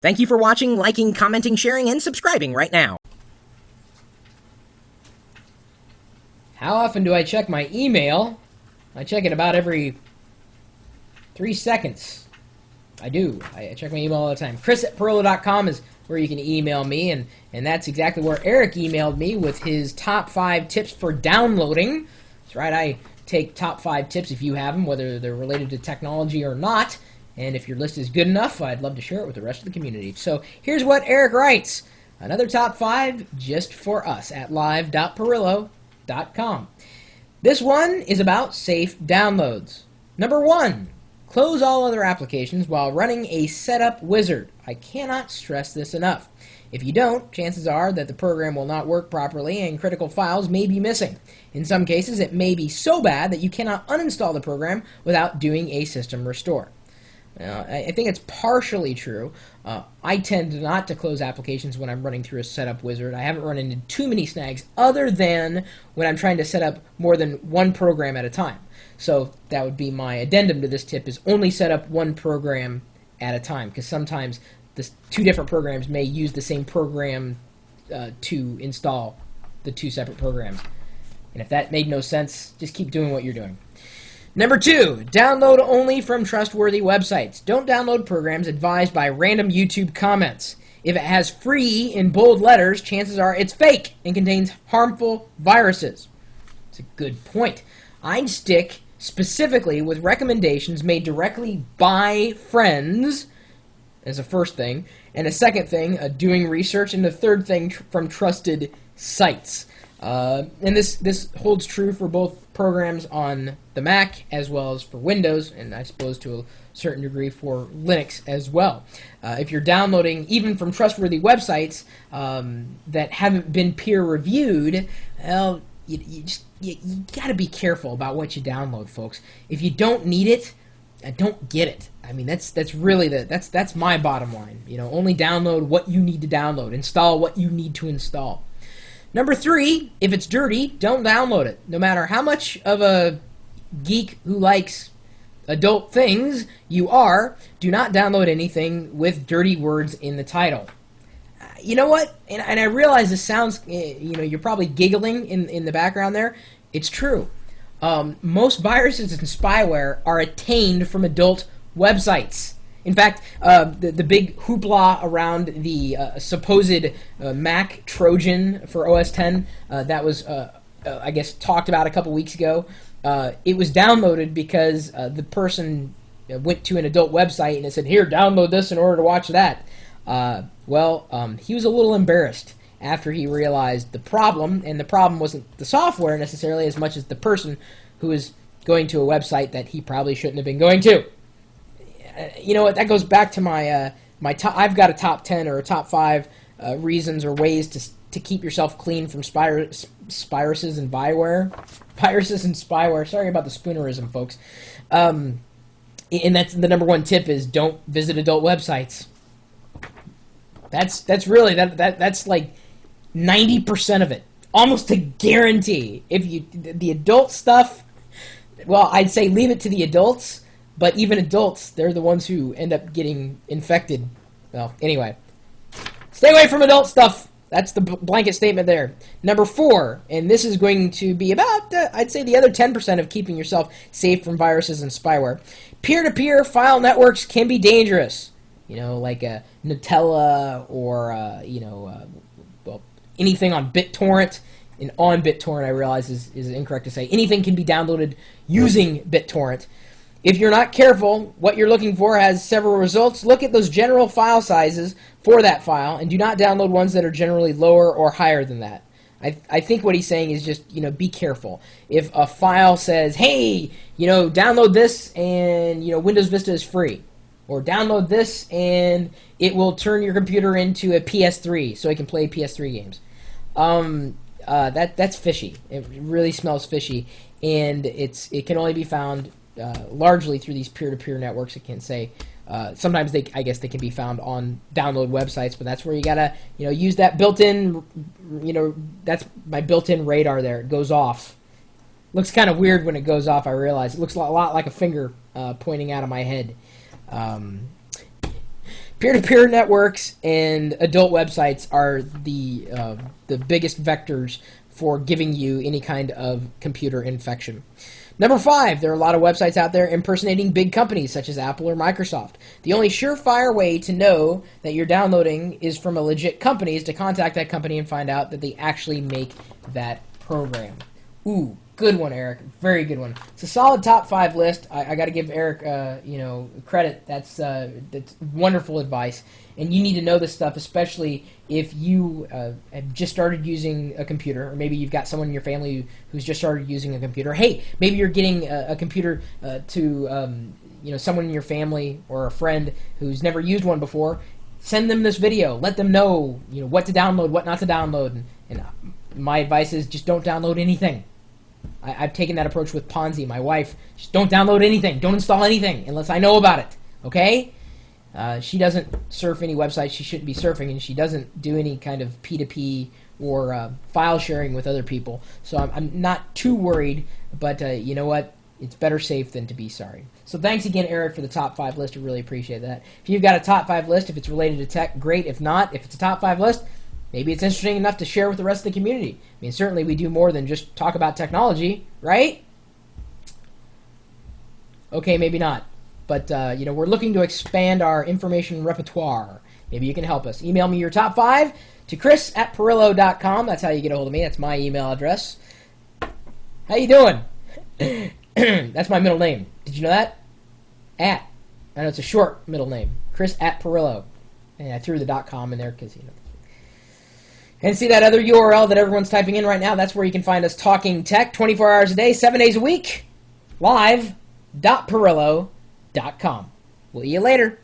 Thank you for watching, liking, commenting, sharing, and subscribing right now. How often do I check my email? I check it about every 3 seconds. I do. I check my email all the time. Chris@Pirillo.com is where you can email me, and that's exactly where Eric emailed me with his top 5 tips for downloading. That's right, I take top 5 tips if you have them, whether they're related to technology or not. And if your list is good enough, I'd love to share it with the rest of the community. So here's what Eric writes. Another top 5 just for us at live.pirillo.com. This one is about safe downloads. Number 1, close all other applications while running a setup wizard. I cannot stress this enough. If you don't, chances are that the program will not work properly and critical files may be missing. In some cases, it may be so bad that you cannot uninstall the program without doing a system restore. I think it's partially true. I tend not to close applications when I'm running through a setup wizard. I haven't run into too many snags other than when I'm trying to set up more than one program at a time. So that would be my addendum to this tip, is only set up one program at a time, because sometimes the 2 different programs may use the same program to install the 2 separate programs. And if that made no sense, just keep doing what you're doing. Number 2, download only from trustworthy websites. Don't download programs advised by random YouTube comments. If it has free in bold letters, chances are it's fake and contains harmful viruses. It's a good point. I'd stick specifically with recommendations made directly by friends as a first thing, and a second thing, doing research, and the third thing, from trusted sites. And this holds true for both programs on the Mac as well as for Windows, and I suppose to a certain degree for Linux as well. If you're downloading even from trustworthy websites that haven't been peer-reviewed, well, you got to be careful about what you download, folks. If you don't need it, don't get it. I mean, that's really that's my bottom line. Only download what you need to download. Install what you need to install. Number 3, if it's dirty, don't download it. No matter how much of a geek who likes adult things you are, do not download anything with dirty words in the title. You know what? And I realize this sounds, you're probably giggling in the background there. It's true. Most viruses and spyware are attained from adult websites. In fact, the big hoopla around the supposed Mac Trojan for OS X that was, I guess, talked about a couple weeks ago, it was downloaded because the person went to an adult website and it said, "Here, download this in order to watch that." He was a little embarrassed after he realized the problem, and the problem wasn't the software necessarily as much as the person who was going to a website that he probably shouldn't have been going to. You know what? That goes back to my top. I've got a top 10 or a top 5 reasons or ways to keep yourself clean from viruses and spyware. Viruses and spyware. Sorry about the spoonerism, folks. And that's the number 1 tip: is don't visit adult websites. That's really that's like 90% of it, almost a guarantee. If the adult stuff, well, I'd say leave it to the adults. But even adults, they're the ones who end up getting infected. Well, anyway. Stay away from adult stuff. That's the blanket statement there. Number 4, and this is going to be about, I'd say, the other 10% of keeping yourself safe from viruses and spyware. Peer-to-peer file networks can be dangerous. Like a Nutella or, anything on BitTorrent. And on BitTorrent, I realize is incorrect to say. Anything can be downloaded using BitTorrent. If you're not careful, what you're looking for has several results. Look at those general file sizes for that file, and do not download ones that are generally lower or higher than that. I think what he's saying is just, be careful. If a file says, hey, download this and, Windows Vista is free, or download this and it will turn your computer into a PS3 so it can play PS3 games. That's fishy. It really smells fishy, and it can only be found largely through these peer-to-peer networks. It can say sometimes I guess they can be found on download websites, but that's where you gotta use that built-in. That's my built-in radar there. It goes off. Looks kind of weird when it goes off. I realize it looks a lot like a finger pointing out of my head. Peer-to-peer networks and adult websites are the biggest vectors for giving you any kind of computer infection. Number 5, there are a lot of websites out there impersonating big companies such as Apple or Microsoft. The only surefire way to know that you're downloading is from a legit company is to contact that company and find out that they actually make that program. Ooh, good one, Eric. Very good one. It's a solid top 5 list. I got to give Eric, credit. That's wonderful advice. And you need to know this stuff, especially if you have just started using a computer, or maybe you've got someone in your family who's just started using a computer. Hey, maybe you're getting a computer to someone in your family or a friend who's never used one before. Send them this video. Let them know what to download, what not to download. And my advice is just don't download anything. I've taken that approach with Ponzi, my wife. Just don't download anything. Don't install anything unless I know about it. Okay? She doesn't surf any websites she shouldn't be surfing, and she doesn't do any kind of P2P or file sharing with other people. So I'm not too worried, but you know what? It's better safe than to be sorry. So thanks again, Eric, for the top 5 list. I really appreciate that. If you've got a top 5 list, if it's related to tech, great. If not, if it's a top 5 list, maybe it's interesting enough to share with the rest of the community. I mean, certainly we do more than just talk about technology, right? Okay, maybe not. But, we're looking to expand our information repertoire. Maybe you can help us. Email me your top 5 to chris@pirillo.com. That's how you get a hold of me. That's my email address. How you doing? That's my middle name. Did you know that? I know it's a short middle name. Chris@Pirillo. And I threw the .com in there because, And see that other URL that everyone's typing in right now? That's where you can find us talking tech 24 hours a day, 7 days a week, live.pirillo.com. We'll see you later.